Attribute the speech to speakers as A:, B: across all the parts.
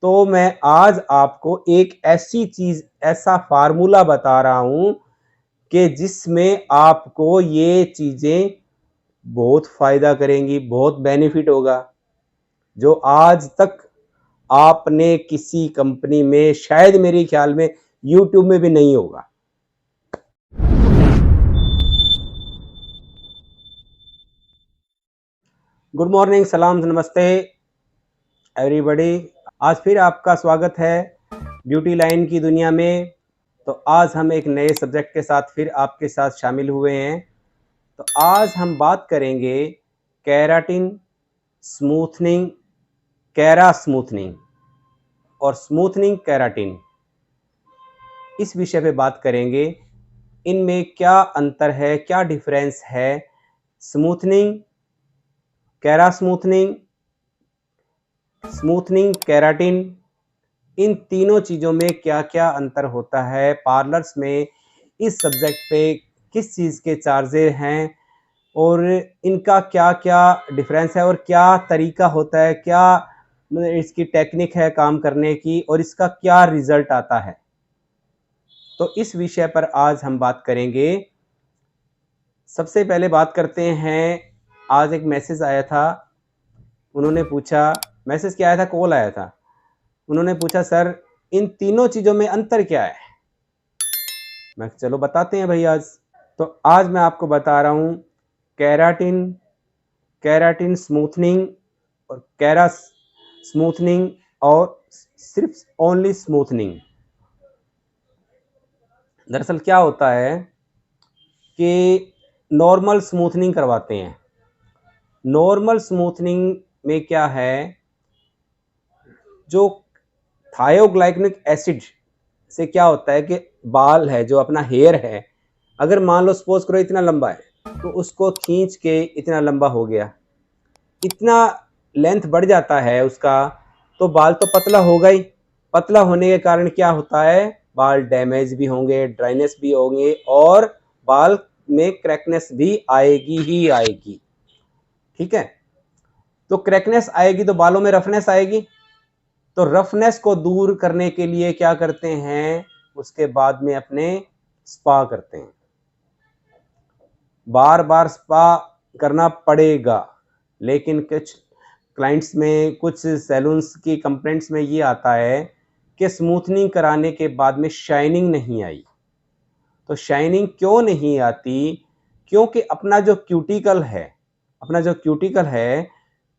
A: तो मैं आज आपको एक ऐसी चीज, ऐसा फार्मूला बता रहा हूं कि जिसमें आपको ये चीजें बहुत फायदा करेंगी, बहुत बेनिफिट होगा, जो आज तक आपने किसी कंपनी में, शायद मेरे ख्याल में यूट्यूब में भी नहीं होगा। गुड मॉर्निंग, सलाम, नमस्ते एवरीबॉडी। आज फिर आपका स्वागत है ब्यूटी लाइन की दुनिया में। तो आज हम एक नए सब्जेक्ट के साथ फिर आपके साथ शामिल हुए हैं। तो आज हम बात करेंगे केराटिन स्मूथनिंग, कैरा स्मूथनिंग और स्मूथनिंग केराटिन, इस विषय पे बात करेंगे। इनमें क्या अंतर है, क्या डिफरेंस है, स्मूथनिंग, कैरा स्मूथनिंग, स्मूथनिंग केराटिन, इन तीनों चीज़ों में क्या क्या अंतर होता है पार्लर्स में, इस सब्जेक्ट पे किस चीज़ के चार्जेस हैं और इनका क्या क्या डिफरेंस है और क्या तरीका होता है, क्या इसकी टेक्निक है काम करने की और इसका क्या रिजल्ट आता है। तो इस विषय पर आज हम बात करेंगे। सबसे पहले बात करते हैं, आज एक मैसेज आया था, उन्होंने पूछा, मैसेज क्या आया था, कॉल आया था, उन्होंने पूछा सर इन तीनों चीज़ों में अंतर क्या है। मैं चलो बताते हैं भाई आज। तो आज मैं आपको बता रहा हूँ केराटिन, केराटिन स्मूथनिंग और कैरा स्मूथनिंग और सिर्फ ओनली स्मूथनिंग। दरअसल क्या होता है कि नॉर्मल स्मूथनिंग करवाते हैं। नॉर्मल स्मूथनिंग में क्या है, जो थायोग्लाइकोनिक एसिड से क्या होता है कि बाल है, जो अपना हेयर है, अगर मान लो सपोज करो इतना लंबा है तो उसको खींच के इतना लंबा हो गया, इतना लेंथ बढ़ जाता है उसका, तो बाल तो पतला होगा ही। पतला होने के कारण क्या होता है, बाल डैमेज भी होंगे, ड्राइनेस भी होंगे और बाल में क्रैकनेस भी आएगी ही आएगी। ठीक है, तो क्रैकनेस आएगी तो बालों में रफनेस आएगी। तो रफनेस को दूर करने के लिए क्या करते हैं, उसके बाद में अपने स्पा करते हैं। बार बार स्पा करना पड़ेगा, लेकिन कुछ क्लाइंट्स में, कुछ सैलून्स की कंप्लेंट्स में ये आता है कि स्मूथनिंग कराने के बाद में शाइनिंग नहीं आई। तो शाइनिंग क्यों नहीं आती, क्योंकि अपना जो क्यूटिकल है, अपना जो क्यूटिकल है,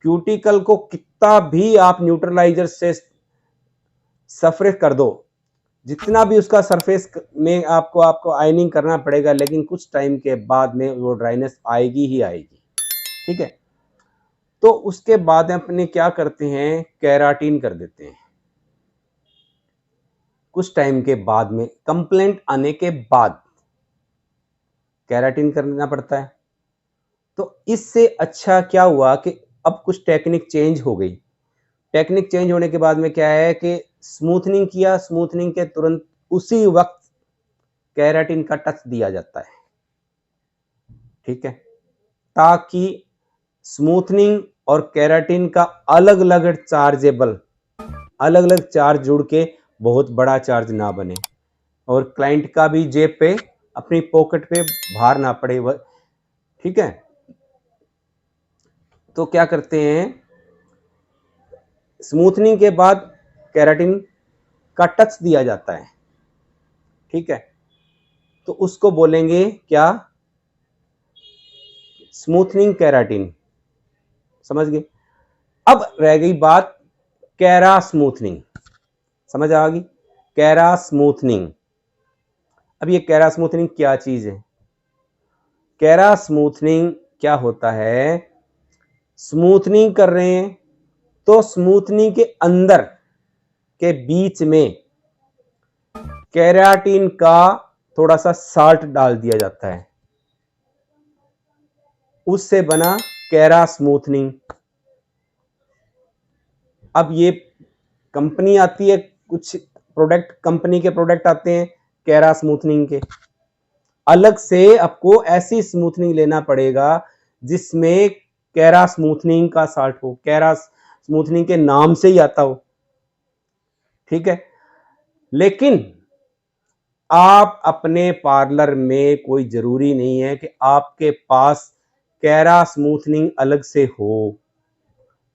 A: क्यूटिकल को कितना भी आप न्यूट्रलाइजर से सफरे कर दो, जितना भी उसका सरफेस में आपको आयनिंग करना पड़ेगा, लेकिन कुछ टाइम के बाद में वो ड्राइनेस आएगी ही आएगी। ठीक है, तो उसके बाद अपने क्या करते हैं, केराटिन कर देते हैं। कुछ टाइम के बाद में, कंप्लेंट आने के बाद केराटिन करना पड़ता है। तो इससे अच्छा क्या हुआ कि अब कुछ टेक्निक चेंज हो गई। टेक्निक चेंज होने के बाद में क्या है कि स्मूथनिंग किया, स्मूथनिंग के तुरंत उसी वक्त केराटिन का टच दिया जाता है। ठीक है, ताकि स्मूथनिंग और केराटिन का अलग अलग चार्जेबल, अलग अलग चार्ज जुड़ के बहुत बड़ा चार्ज ना बने और क्लाइंट का भी जेब पे, अपनी पॉकेट पे भार ना पड़े। ठीक है, तो क्या करते हैं, स्मूथनिंग के बाद केराटिन का टच दिया जाता है। ठीक है, तो उसको बोलेंगे क्या, स्मूथनिंग केराटिन। समझ गए। अब रह गई बात कैरा स्मूथनिंग, समझ आ गई, कैरा स्मूथनिंग। अब ये कैरा स्मूथनिंग क्या चीज है, कैरा स्मूथनिंग क्या होता है, स्मूथनिंग कर रहे हैं तो स्मूथनिंग के अंदर के बीच में केराटिन का थोड़ा सा साल्ट डाल दिया जाता है, उससे बना कैरा स्मूथनिंग। अब ये कंपनी आती है, कुछ प्रोडक्ट, कंपनी के प्रोडक्ट आते हैं कैरा स्मूथनिंग के, अलग से आपको ऐसी स्मूथनिंग लेना पड़ेगा जिसमें कैरा स्मूथनिंग का साल्ट हो, कैरा स्मूथनिंग के नाम से ही आता हो। ठीक है। लेकिन आप अपने पार्लर में कोई जरूरी नहीं है कि आपके पास कैरा स्मूथनिंग अलग से हो।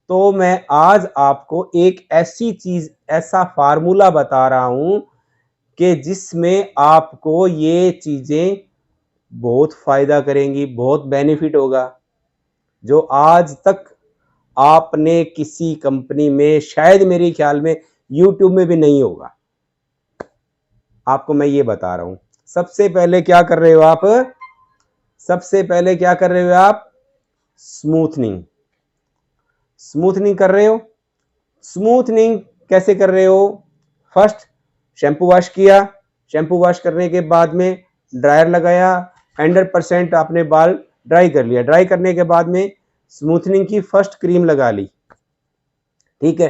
A: तो मैं आज आपको एक ऐसी चीज, ऐसा फार्मूला बता रहा हूं कि जिसमें आपको ये चीजें बहुत फायदा करेंगी, बहुत बेनिफिट होगा, जो आज तक आपने किसी कंपनी में, शायद मेरे ख्याल में यूट्यूब में भी नहीं होगा। आपको मैं ये बता रहा हूं। सबसे पहले क्या कर रहे हो आप? सबसे पहले क्या कर रहे हो आप? स्मूथनिंग। स्मूथनिंग कर रहे हो। स्मूथनिंग कैसे कर रहे हो? फर्स्ट शैम्पू वॉश किया, शैम्पू वॉश करने के बाद में ड्रायर लगाया, 100% आपने बाल ड्राई कर लिया। ड्राई करने के बाद में स्मूथनिंग की फर्स्ट क्रीम लगा ली। ठीक है,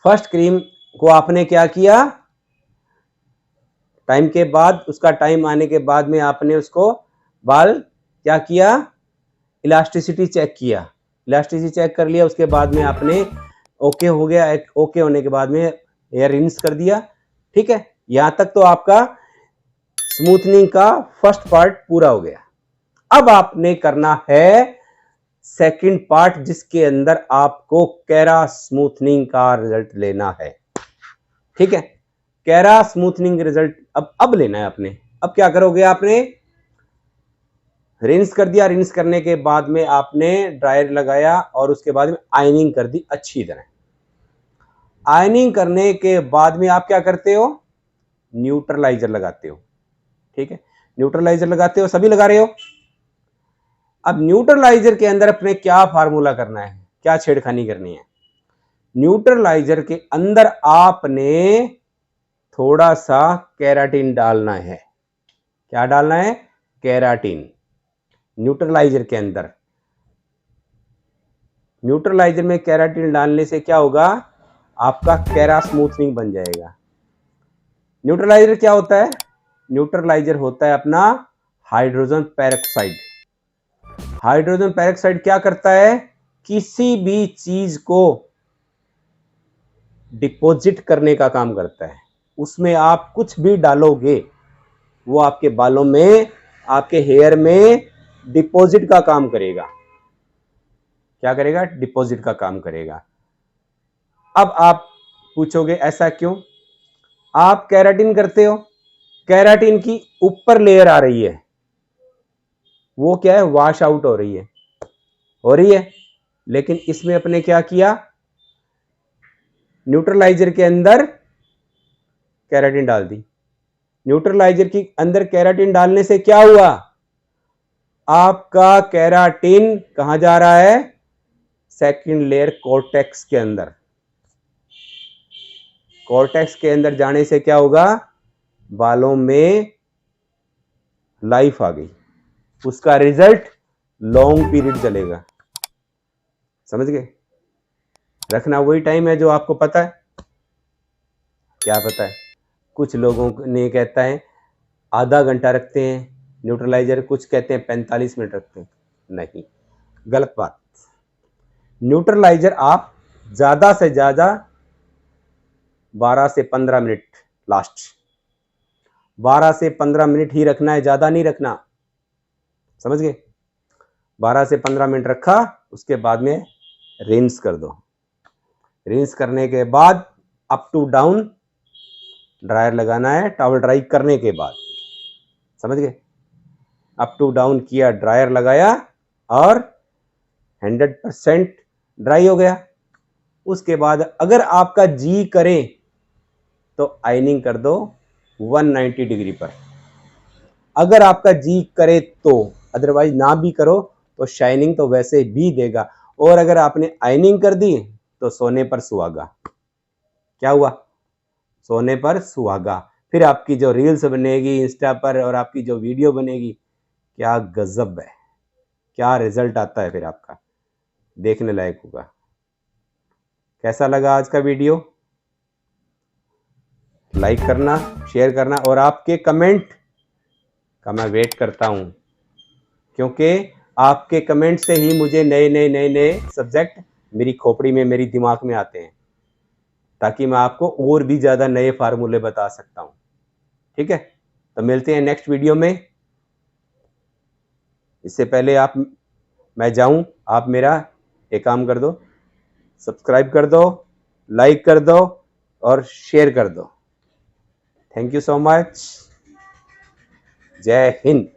A: फर्स्ट क्रीम को आपने क्या किया? टाइम के बाद, उसका टाइम आने के बाद में आपने उसको बाल क्या किया? इलास्टिसिटी चेक किया। इलास्टिसिटी चेक कर लिया, उसके बाद में आपने ओके हो गया। ओके होने के बाद में हेयर रिंस कर दिया। ठीक है, यहां तक तो आपका स्मूथनिंग का फर्स्ट पार्ट पूरा हो गया। अब आपने करना है सेकंड पार्ट, जिसके अंदर आपको कैरा स्मूथनिंग का रिजल्ट लेना है। ठीक है, कैरा स्मूथनिंग रिजल्ट अब लेना है आपने। अब क्या करोगे? आपने रिंस कर दिया। रिंस करने के बाद में आपने ड्रायर लगाया और उसके बाद में आयनिंग कर दी अच्छी तरह। आयनिंग करने के बाद में आप क्या करते हो? न्यूट्रलाइजर लगाते हो। ठीक है, न्यूट्रलाइजर लगाते हो, सभी लगा रहे हो। अब न्यूट्रलाइजर के अंदर अपने क्या फार्मूला करना है, क्या छेड़खानी करनी है? न्यूट्रलाइजर के अंदर आपने थोड़ा सा केराटिन डालना है। क्या डालना है? केराटिन। न्यूट्रलाइजर के अंदर, न्यूट्रलाइजर में केराटिन डालने से क्या होगा? आपका कैरा स्मूथनिंग बन जाएगा। न्यूट्रलाइजर क्या होता है? न्यूट्रलाइजर होता है अपना हाइड्रोजन पेरोक्साइड। हाइड्रोजन पेरोक्साइड क्या करता है? किसी भी चीज को डिपॉजिट करने का काम करता है। उसमें आप कुछ भी डालोगे, वो आपके बालों में, आपके हेयर में डिपॉजिट का काम करेगा। क्या करेगा? डिपॉजिट का काम करेगा। अब आप पूछोगे ऐसा क्यों? आप केराटिन करते हो, केराटिन की ऊपर लेयर आ रही है, वो क्या है? वॉश आउट हो रही है, हो रही है। लेकिन इसमें अपने क्या किया? न्यूट्रलाइजर के अंदर केराटिन डाल दी। न्यूट्रलाइजर के अंदर केराटिन डालने से क्या हुआ? आपका केराटिन कहां जा रहा है? सेकंड लेयर कॉर्टेक्स के अंदर। कॉर्टेक्स के अंदर जाने से क्या होगा? बालों में लाइफ आ गई। उसका रिजल्ट लॉन्ग पीरियड चलेगा। समझ गए? रखना वही टाइम है जो आपको पता है। क्या पता है? कुछ लोगों ने कहता है आधा घंटा रखते हैं न्यूट्रलाइजर, कुछ कहते हैं 45 मिनट रखते हैं। नहीं, गलत बात। न्यूट्रलाइजर आप ज्यादा से ज्यादा 12 से 15 मिनट, लास्ट 12 से 15 मिनट ही रखना है, ज्यादा नहीं रखना। समझ गए? 12 से 15 मिनट रखा, उसके बाद में रिंस कर दो। रिंस करने के बाद अप टू डाउन ड्रायर लगाना है, टॉवल ड्राई करने के बाद। समझ गए? अप टू डाउन किया, ड्रायर लगाया और 100% ड्राई हो गया। उसके बाद अगर आपका जी करे तो आयनिंग कर दो 190 डिग्री पर, अगर आपका जी करे तो। अदरवाइज ना भी करो तो शाइनिंग तो वैसे भी देगा। और अगर आपने आयनिंग कर दी तो सोने पर सुहागा। क्या हुआ? सोने पर सुहागा। फिर आपकी जो रील्स बनेगी इंस्टा पर और आपकी जो वीडियो बनेगी, क्या गजब है, क्या रिजल्ट आता है फिर आपका, देखने लायक होगा। कैसा लगा आज का वीडियो? लाइक करना, शेयर करना और आपके कमेंट का मैं वेट करता हूं, क्योंकि आपके कमेंट से ही मुझे नए नए सब्जेक्ट मेरी खोपड़ी में, मेरी दिमाग में आते हैं। ताकि मैं आपको और भी ज़्यादा नए फार्मूले बता सकता हूँ। ठीक है, तो मिलते हैं नेक्स्ट वीडियो में। इससे पहले मैं जाऊँ, आप मेरा एक काम कर दो, सब्सक्राइब कर दो, लाइक कर दो और शेयर कर दो। Thank you so much. जय हिंद।